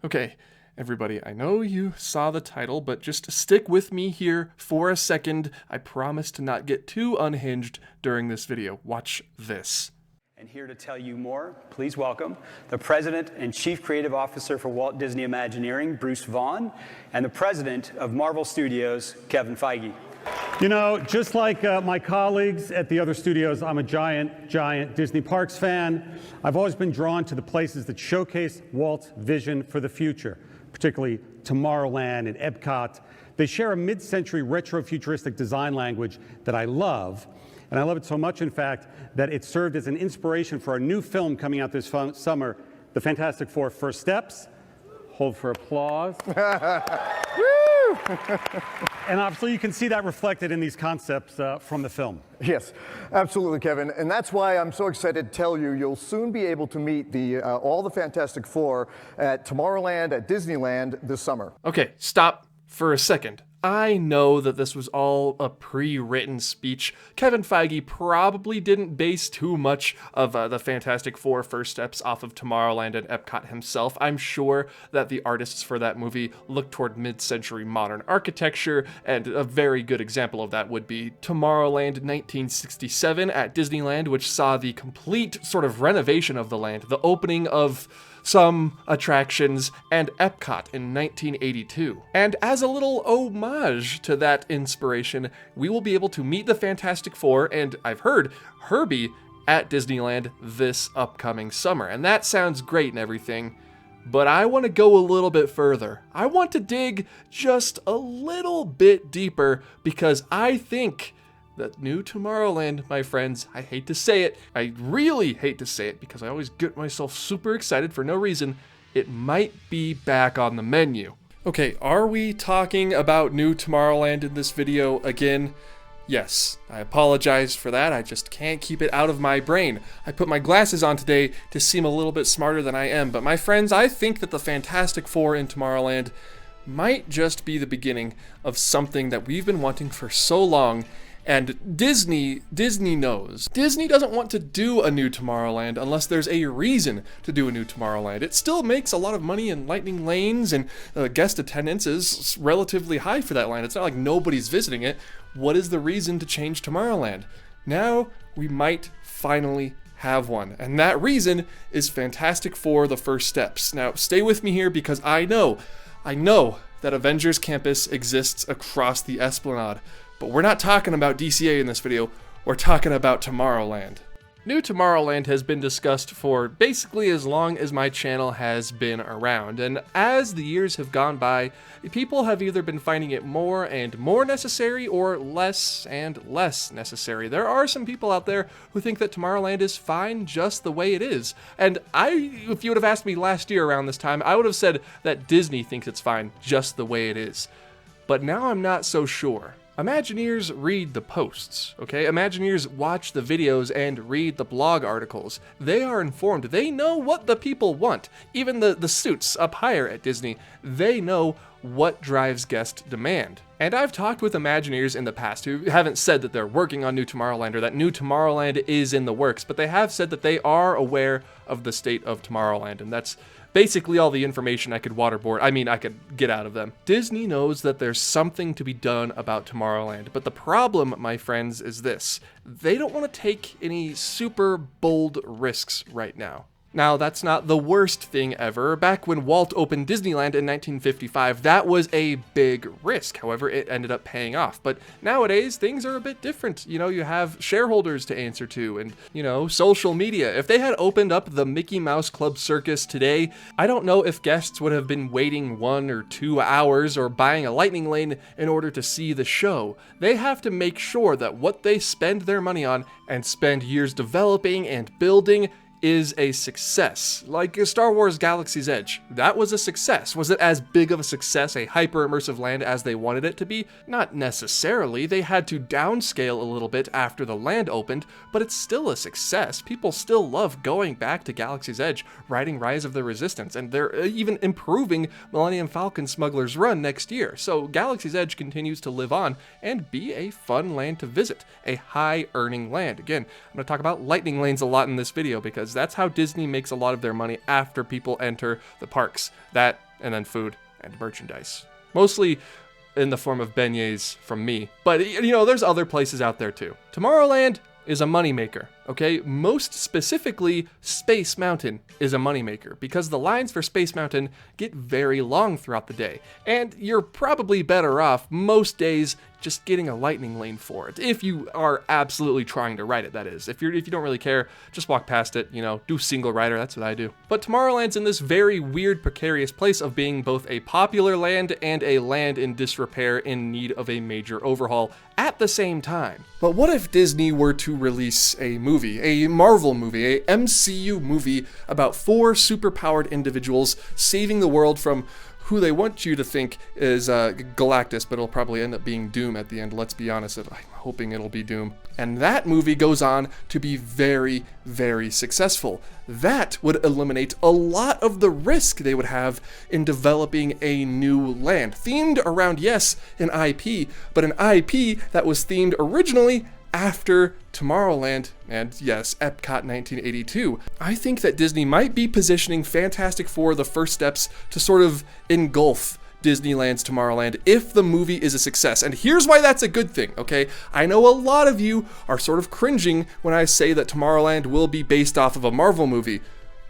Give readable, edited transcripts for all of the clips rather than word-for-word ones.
Okay, everybody, I know you saw the title, but just stick with me here for a second. I promise to not get too unhinged during this video. Watch this. And here to tell you more, please welcome the President and Chief Creative Officer for Walt Disney Imagineering, Bruce Vaughn, and the President of Marvel Studios, Kevin Feige. You know, just like my colleagues at the other studios, I'm a giant Disney Parks fan. I've always been drawn to the places that showcase Walt's vision for the future, particularly Tomorrowland and Epcot. They share a mid-century retro-futuristic design language that I love. And I love it so much, in fact, that it served as an inspiration for a new film coming out this summer, The Fantastic Four: First Steps. Hold for applause. And obviously you can see that reflected in these concepts from the film. Yes, absolutely, Kevin. And that's why I'm so excited to tell you you'll soon be able to meet all the Fantastic Four at Tomorrowland at Disneyland this summer. Okay, stop for a second. I know that this was all a pre-written speech. Kevin Feige probably didn't base too much of the Fantastic Four First Steps off of Tomorrowland and Epcot himself. I'm sure that the artists for that movie looked toward mid-century modern architecture, and a very good example of that would be Tomorrowland 1967 at Disneyland, which saw the complete sort of renovation of the land, the opening of some attractions, and Epcot in 1982. And as a little homage to that inspiration, we will be able to meet the Fantastic Four, and I've heard Herbie, at Disneyland this upcoming summer. And that sounds great and everything, but I want to go a little bit further. I want to dig just a little bit deeper, because I think that new Tomorrowland, my friends, I hate to say it, I really hate to say it because I always get myself super excited for no reason, it might be back on the menu. Okay, are we talking about new Tomorrowland in this video again? Yes, I apologize for that, I just can't keep it out of my brain. I put my glasses on today to seem a little bit smarter than I am, but my friends, I think that the Fantastic Four in Tomorrowland might just be the beginning of something that we've been wanting for so long. And Disney knows. Disney doesn't want to do a new Tomorrowland unless there's a reason to do a new Tomorrowland. It still makes a lot of money in lightning lanes, and guest attendance is relatively high for that land. It's not like nobody's visiting it. What is the reason to change Tomorrowland? Now we might finally have one, and that reason is Fantastic Four: The First Steps. Now stay with me here, because I know that Avengers Campus exists across the Esplanade. But we're not talking about DCA in this video, we're talking about Tomorrowland. New Tomorrowland has been discussed for basically as long as my channel has been around, and as the years have gone by, people have either been finding it more and more necessary or less and less necessary. There are some people out there who think that Tomorrowland is fine just the way it is, and if you would have asked me last year around this time, I would have said that Disney thinks it's fine just the way it is. But now I'm not so sure. Imagineers read the posts, okay? Imagineers watch the videos and read the blog articles. They are informed. They know what the people want. Even the suits up higher at Disney, they know what drives guest demand. And I've talked with Imagineers in the past who haven't said that they're working on New Tomorrowland or that New Tomorrowland is in the works, but they have said that they are aware of the state of Tomorrowland, and that's basically all the information I could get out of them. Disney knows that there's something to be done about Tomorrowland, but the problem, my friends, is this. They don't want to take any super bold risks right now. Now, that's not the worst thing ever. Back when Walt opened Disneyland in 1955, that was a big risk. However, it ended up paying off. But nowadays, things are a bit different. You know, you have shareholders to answer to and, social media. If they had opened up the Mickey Mouse Club Circus today, I don't know if guests would have been waiting 1 or 2 hours or buying a lightning lane in order to see the show. They have to make sure that what they spend their money on and spend years developing and building is a success. Like Star Wars Galaxy's Edge, that was a success. Was it as big of a success, a hyper-immersive land, as they wanted it to be? Not necessarily. They had to downscale a little bit after the land opened, but it's still a success. People still love going back to Galaxy's Edge, riding Rise of the Resistance, and they're even improving Millennium Falcon Smuggler's Run next year. So Galaxy's Edge continues to live on and be a fun land to visit, a high-earning land. Again, I'm going to talk about lightning lanes a lot in this video because that's how Disney makes a lot of their money after people enter the parks. That and then food and merchandise. Mostly in the form of beignets from me. But, you know, there's other places out there too. Tomorrowland is a moneymaker, okay? Most specifically, Space Mountain is a moneymaker because the lines for Space Mountain get very long throughout the day. And you're probably better off most days just getting a lightning lane for it. If you are absolutely trying to ride it, that is. If you don't really care, just walk past it, you know, do single rider, that's what I do. But Tomorrowland's in this very weird, precarious place of being both a popular land and a land in disrepair in need of a major overhaul at the same time. But what if Disney were to release a movie, a Marvel movie, a MCU movie about 4 superpowered individuals saving the world from who they want you to think is Galactus, but it'll probably end up being Doom at the end, let's be honest. I'm hoping it'll be Doom. And that movie goes on to be very, very successful. That would eliminate a lot of the risk they would have in developing a new land. Themed around, yes, an IP, but an IP that was themed originally after Tomorrowland and, yes, Epcot 1982. I think that Disney might be positioning Fantastic Four: The First Steps to sort of engulf Disneyland's Tomorrowland if the movie is a success. And here's why that's a good thing, okay? I know a lot of you are sort of cringing when I say that Tomorrowland will be based off of a Marvel movie.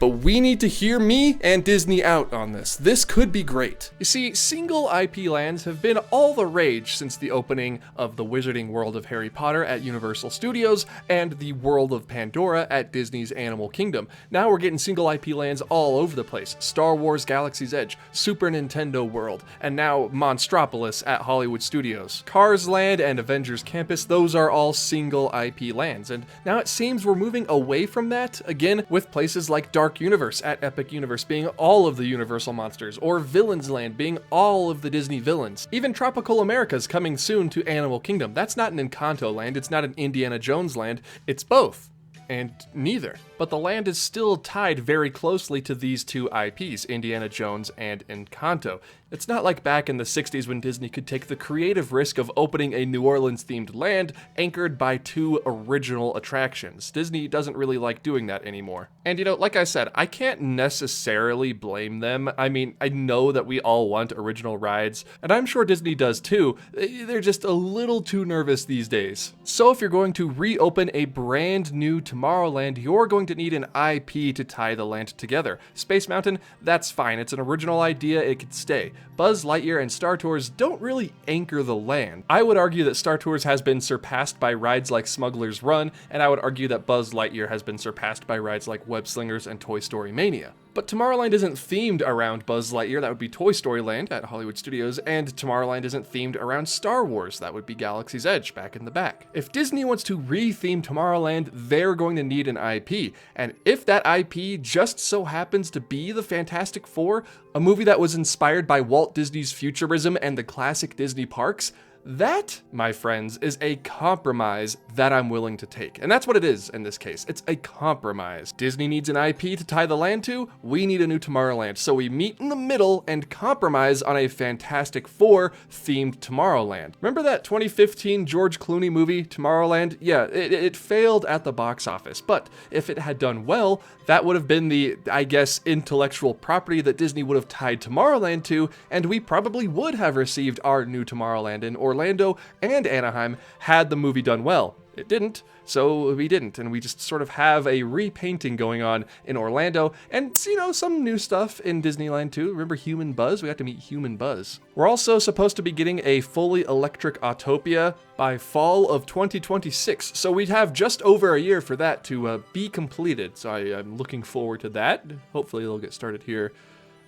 But we need to hear me and Disney out on this. This could be great. You see, single IP lands have been all the rage since the opening of the Wizarding World of Harry Potter at Universal Studios and the World of Pandora at Disney's Animal Kingdom. Now we're getting single IP lands all over the place. Star Wars Galaxy's Edge, Super Nintendo World, and now Monstropolis at Hollywood Studios. Cars Land and Avengers Campus, those are all single IP lands. And now it seems we're moving away from that, again, with places like Dark Universe at Epic Universe being all of the Universal monsters, or Villains Land being all of the Disney villains. Even Tropical America's coming soon to Animal Kingdom. That's not an Encanto land, it's not an Indiana Jones land, it's both. And neither. But the land is still tied very closely to these two IPs, Indiana Jones and Encanto. It's not like back in the 60s when Disney could take the creative risk of opening a New Orleans-themed land anchored by 2 original attractions. Disney doesn't really like doing that anymore. And you know, like I said, I can't necessarily blame them. I mean, I know that we all want original rides, and I'm sure Disney does too. They're just a little too nervous these days. So if you're going to reopen a brand new Tomorrowland, you're going to need an IP to tie the land together. Space Mountain, that's fine. It's an original idea, it could stay. Buzz Lightyear and Star Tours don't really anchor the land. I would argue that Star Tours has been surpassed by rides like Smuggler's Run, and I would argue that Buzz Lightyear has been surpassed by rides like Web Slingers and Toy Story Mania. But Tomorrowland isn't themed around Buzz Lightyear, that would be Toy Story Land at Hollywood Studios, and Tomorrowland isn't themed around Star Wars, that would be Galaxy's Edge back in the back. If Disney wants to re-theme Tomorrowland, they're going to need an IP, and if that IP just so happens to be the Fantastic Four, a movie that was inspired by Walt Disney's futurism and the classic Disney parks, that, my friends, is a compromise that I'm willing to take. And that's what it is in this case. It's a compromise. Disney needs an IP to tie the land to, we need a new Tomorrowland. So we meet in the middle and compromise on a Fantastic Four themed Tomorrowland. Remember that 2015 George Clooney movie, Tomorrowland? Yeah, it failed at the box office, but if it had done well, that would have been the, I guess, intellectual property that Disney would have tied Tomorrowland to, and we probably would have received our new Tomorrowland in Orlando and Anaheim had the movie done well. It didn't, so we didn't, and we just sort of have a repainting going on in Orlando, and, you know, some new stuff in Disneyland too. Remember Human Buzz? We got to meet Human Buzz. We're also supposed to be getting a fully electric Autopia by fall of 2026, so we'd have just over a year for that to be completed, so I'm looking forward to that. Hopefully it'll get started here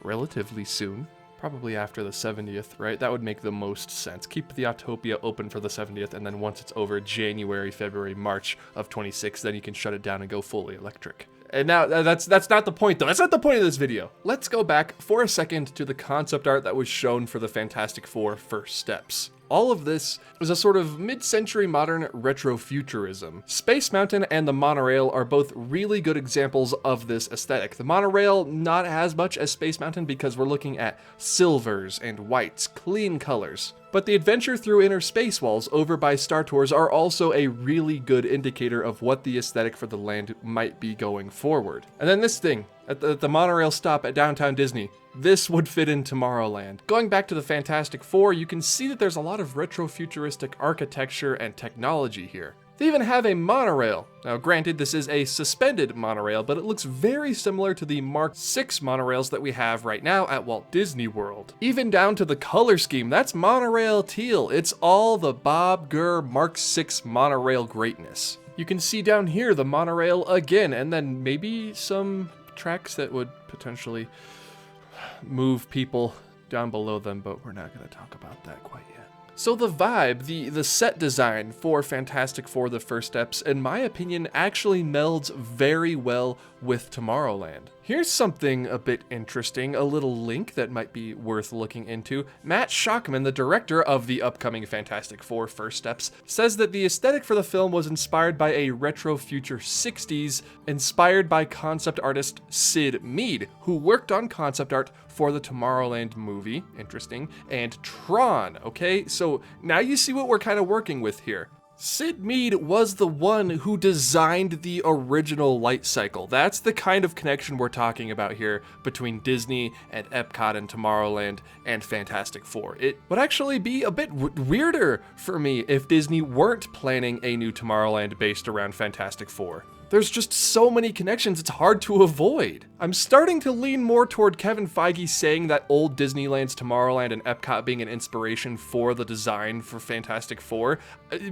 relatively soon. Probably after the 70th, right? That would make the most sense. Keep the Autopia open for the 70th, and then once it's over January, February, March of 26, then you can shut it down and go fully electric. And now, that's not the point though. That's not the point of this video. Let's go back for a second to the concept art that was shown for the Fantastic Four First Steps. All of this is a sort of mid-century modern retrofuturism. Space Mountain and the monorail are both really good examples of this aesthetic. The monorail, not as much as Space Mountain because we're looking at silvers and whites, clean colors. But the adventure through inner space walls over by Star Tours are also a really good indicator of what the aesthetic for the land might be going forward. And then this thing, at the monorail stop at Downtown Disney. This would fit in Tomorrowland. Going back to the Fantastic Four, you can see that there's a lot of retro-futuristic architecture and technology here. They even have a monorail. Now granted, this is a suspended monorail, but it looks very similar to the Mark VI monorails that we have right now at Walt Disney World. Even down to the color scheme, that's monorail teal. It's all the Bob Gurr Mark VI monorail greatness. You can see down here the monorail again, and then maybe some tracks that would potentially move people down below them, but we're not going to talk about that quite yet. So the vibe, the set design for Fantastic Four: The First Steps, in my opinion, actually melds very well with Tomorrowland. Here's something a bit interesting, a little link that might be worth looking into. Matt Schachman, the director of the upcoming Fantastic Four: First Steps, says that the aesthetic for the film was inspired by a retro future 60s, inspired by concept artist Sid Mead, who worked on concept art for the Tomorrowland movie, interesting, and Tron, okay? So now you see what we're kind of working with here. Sid Mead was the one who designed the original light cycle. That's the kind of connection we're talking about here between Disney and Epcot and Tomorrowland and Fantastic Four. It would actually be a bit weirder for me if Disney weren't planning a new Tomorrowland based around Fantastic Four. There's just so many connections, it's hard to avoid. I'm starting to lean more toward Kevin Feige saying that old Disneyland's Tomorrowland and Epcot being an inspiration for the design for Fantastic Four.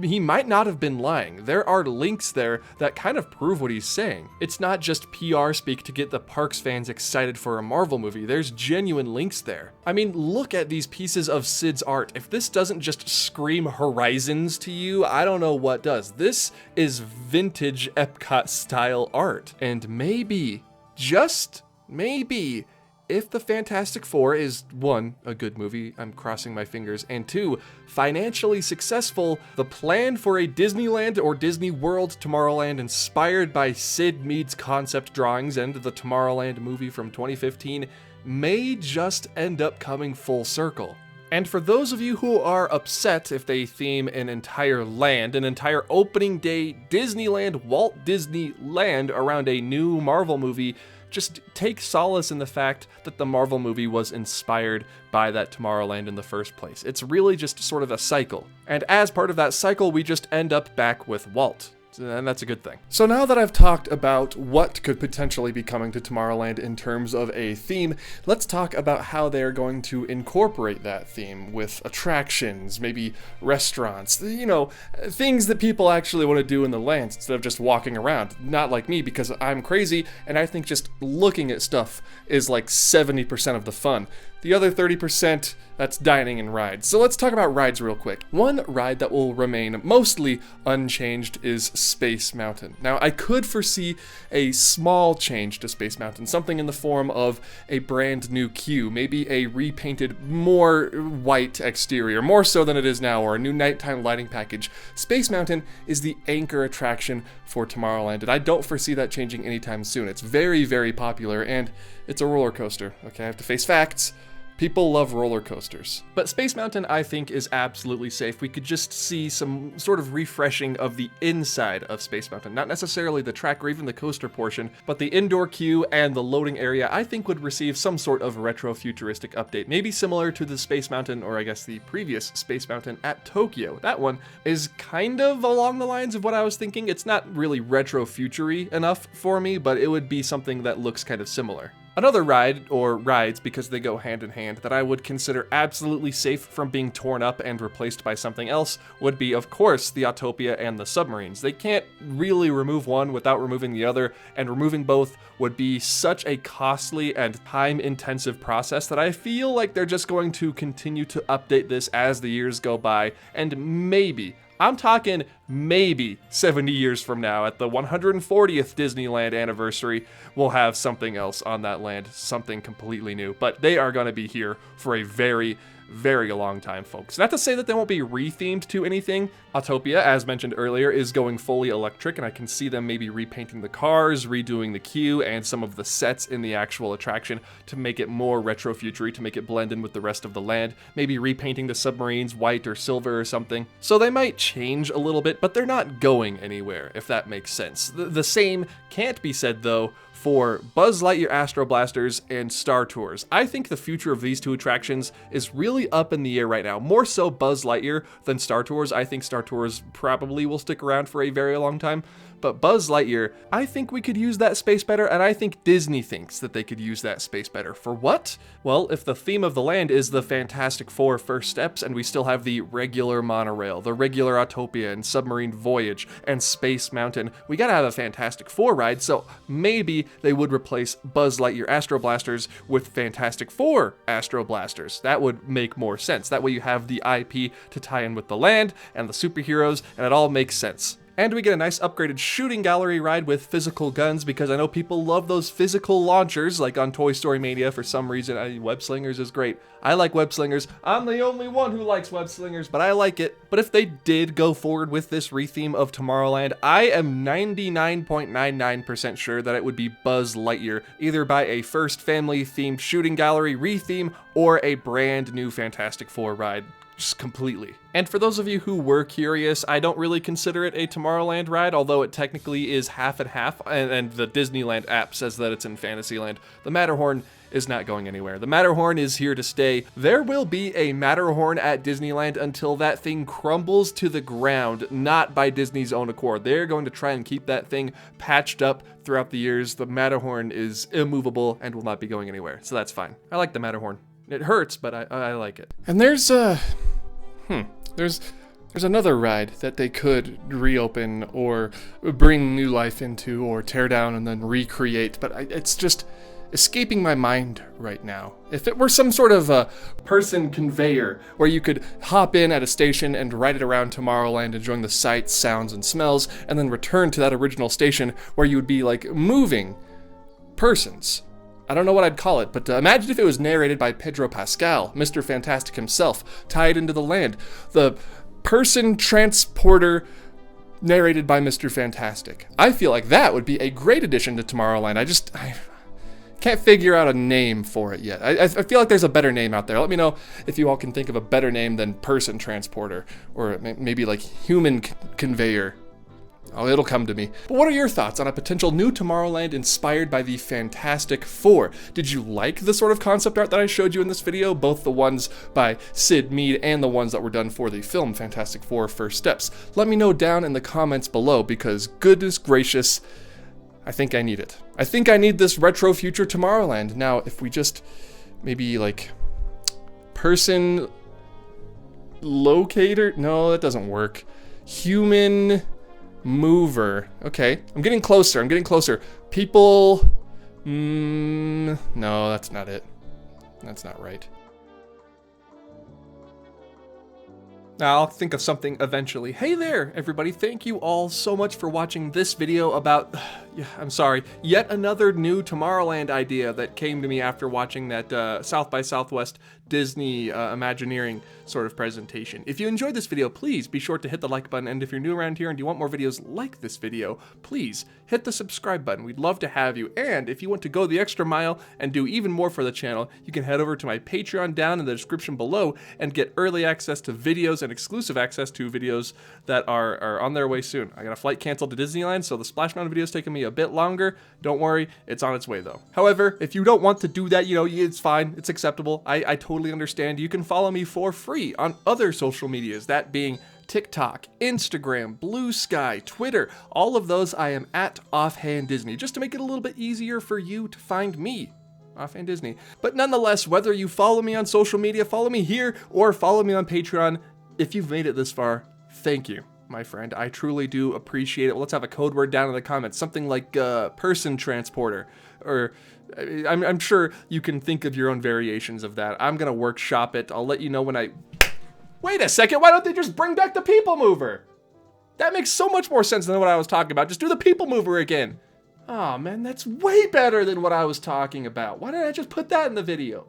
He might not have been lying. There are links there that kind of prove what he's saying. It's not just PR speak to get the parks fans excited for a Marvel movie. There's genuine links there. I mean, look at these pieces of Sid's art. If this doesn't just scream Horizons to you, I don't know what does. This is vintage Epcot style art. And maybe, just maybe, if the Fantastic Four is, one, a good movie, I'm crossing my fingers, and two, financially successful, the plan for a Disneyland or Disney World Tomorrowland inspired by Sid Mead's concept drawings and the Tomorrowland movie from 2015 may just end up coming full circle. And for those of you who are upset if they theme an entire land, an entire opening day Disneyland, Walt Disney Land around a new Marvel movie, just take solace in the fact that the Marvel movie was inspired by that Tomorrowland in the first place. It's really just sort of a cycle. And as part of that cycle, we just end up back with Walt. And that's a good thing. So now that I've talked about what could potentially be coming to Tomorrowland in terms of a theme, let's talk about how they're going to incorporate that theme with attractions, maybe restaurants, you know, things that people actually want to do in the land instead of just walking around. Not like me, because I'm crazy and I think just looking at stuff is like 70% of the fun. The other 30%, that's dining and rides. So let's talk about rides real quick. One ride that will remain mostly unchanged is Space Mountain. Now, I could foresee a small change to Space Mountain, something in the form of a brand new queue, maybe a repainted, more white exterior, more so than it is now, or a new nighttime lighting package. Space Mountain is the anchor attraction for Tomorrowland, and I don't foresee that changing anytime soon. It's very, very popular, and it's a roller coaster, okay? I have to face facts. People love roller coasters. But Space Mountain, I think, is absolutely safe. We could just see some sort of refreshing of the inside of Space Mountain. Not necessarily the track or even the coaster portion, but the indoor queue and the loading area, I think, would receive some sort of retro-futuristic update. Maybe similar to the Space Mountain, or I guess the previous Space Mountain at Tokyo. That one is kind of along the lines of what I was thinking. It's not really retro-futury enough for me, but it would be something that looks kind of similar. Another ride, or rides because they go hand in hand, that I would consider absolutely safe from being torn up and replaced by something else would be, of course, the Autopia and the submarines. They can't really remove one without removing the other, and removing both would be such a costly and time-intensive process that I feel like they're just going to continue to update this as the years go by, and maybe, I'm talking maybe 70 years from now, at the 140th Disneyland anniversary, we'll have something else on that land, something completely new. But they are going to be here for a very, very long time, folks. Not to say that they won't be rethemed to anything. Autopia, as mentioned earlier, is going fully electric, and I can see them maybe repainting the cars, redoing the queue, and some of the sets in the actual attraction to make it more retro-futury, to make it blend in with the rest of the land. Maybe repainting the submarines white or silver or something. So they might change a little bit, but they're not going anywhere, if that makes sense. The same can't be said, though, for Buzz Lightyear Astro Blasters and Star Tours. I think the future of these two attractions is really up in the air right now. More so Buzz Lightyear than Star Tours. I think Star Tours probably will stick around for a very long time. But Buzz Lightyear, I think we could use that space better, and I think Disney thinks that they could use that space better. For what? Well, if the theme of the land is the Fantastic Four first steps, and we still have the regular monorail, the regular Autopia, and Submarine Voyage, and Space Mountain, we gotta have a Fantastic Four ride, so maybe they would replace Buzz Lightyear Astro Blasters with Fantastic Four Astro Blasters. That would make more sense. That way you have the IP to tie in with the land and the superheroes, and it all makes sense. And we get a nice upgraded shooting gallery ride with physical guns, because I know people love those physical launchers, like on Toy Story Mania for some reason. Web Slingers is great. I like web slingers. I'm the only one who likes web slingers, but I like it. But if they did go forward with this retheme of Tomorrowland, I am 99.99% sure that it would be Buzz Lightyear, either by a first family themed shooting gallery retheme or a brand new Fantastic Four ride. Just completely. And for those of you who were curious, I don't really consider it a Tomorrowland ride, although it technically is half and half, and the Disneyland app says that it's in Fantasyland. The Matterhorn is not going anywhere. The Matterhorn is here to stay. There will be a Matterhorn at Disneyland until that thing crumbles to the ground, not by Disney's own accord. They're going to try and keep that thing patched up throughout the years. The Matterhorn is immovable and will not be going anywhere, so that's fine. I like the Matterhorn. It hurts, but I like it. And there's another ride that they could reopen or bring new life into or tear down and then recreate, but it's just escaping my mind right now. If it were some sort of a person conveyor where you could hop in at a station and ride it around Tomorrowland, enjoying the sights, sounds, and smells, and then return to that original station where you would be like moving persons. I don't know what I'd call it, but imagine if it was narrated by Pedro Pascal, Mr. Fantastic himself, tied into the land. The person transporter narrated by Mr. Fantastic. I feel like that would be a great addition to Tomorrowland. I can't figure out a name for it yet. I feel like there's a better name out there. Let me know if you all can think of a better name than person transporter, or maybe like human conveyor. Oh, it'll come to me. But what are your thoughts on a potential new Tomorrowland inspired by the Fantastic Four? Did you like the sort of concept art that I showed you in this video? Both the ones by Sid Mead and the ones that were done for the film Fantastic Four First Steps. Let me know down in the comments below, because goodness gracious, I think I need it. I think I need this retro future Tomorrowland. Now, if we just maybe like person locator? No, that doesn't work. Human mover. Okay, I'm getting closer. People, no, that's not it. That's not right. I'll think of something eventually. Hey there, everybody. Thank you all so much for watching this video about, yet another new Tomorrowland idea that came to me after watching that South by Southwest Disney Imagineering sort of presentation. If you enjoyed this video, please be sure to hit the like button, and if you're new around here and you want more videos like this video, please hit the subscribe button. We'd love to have you, and if you want to go the extra mile and do even more for the channel, you can head over to my Patreon down in the description below and get early access to videos and exclusive access to videos that are on their way soon. I got a flight canceled to Disneyland, so the Splash Mountain video is taking me a bit longer. Don't worry, it's on its way though. However, if you don't want to do that, it's fine, it's acceptable. I totally understand. You can follow me for free on other social medias, that being TikTok, Instagram, Blue Sky, Twitter. All of those I am at Offhand Disney, just to make it a little bit easier for you to find me. Offhand Disney. But nonetheless, whether you follow me on social media, follow me here, or follow me on Patreon, if you've made it this far, thank you, my friend. I truly do appreciate it. Well, let's have a code word down in the comments, something like person transporter, or I'm sure you can think of your own variations of that. I'm gonna workshop it. I'll let you know when I... Wait a second, why don't they just bring back the People Mover? That makes so much more sense than what I was talking about. Just do the People Mover again. Oh man, that's way better than what I was talking about. Why didn't I just put that in the video?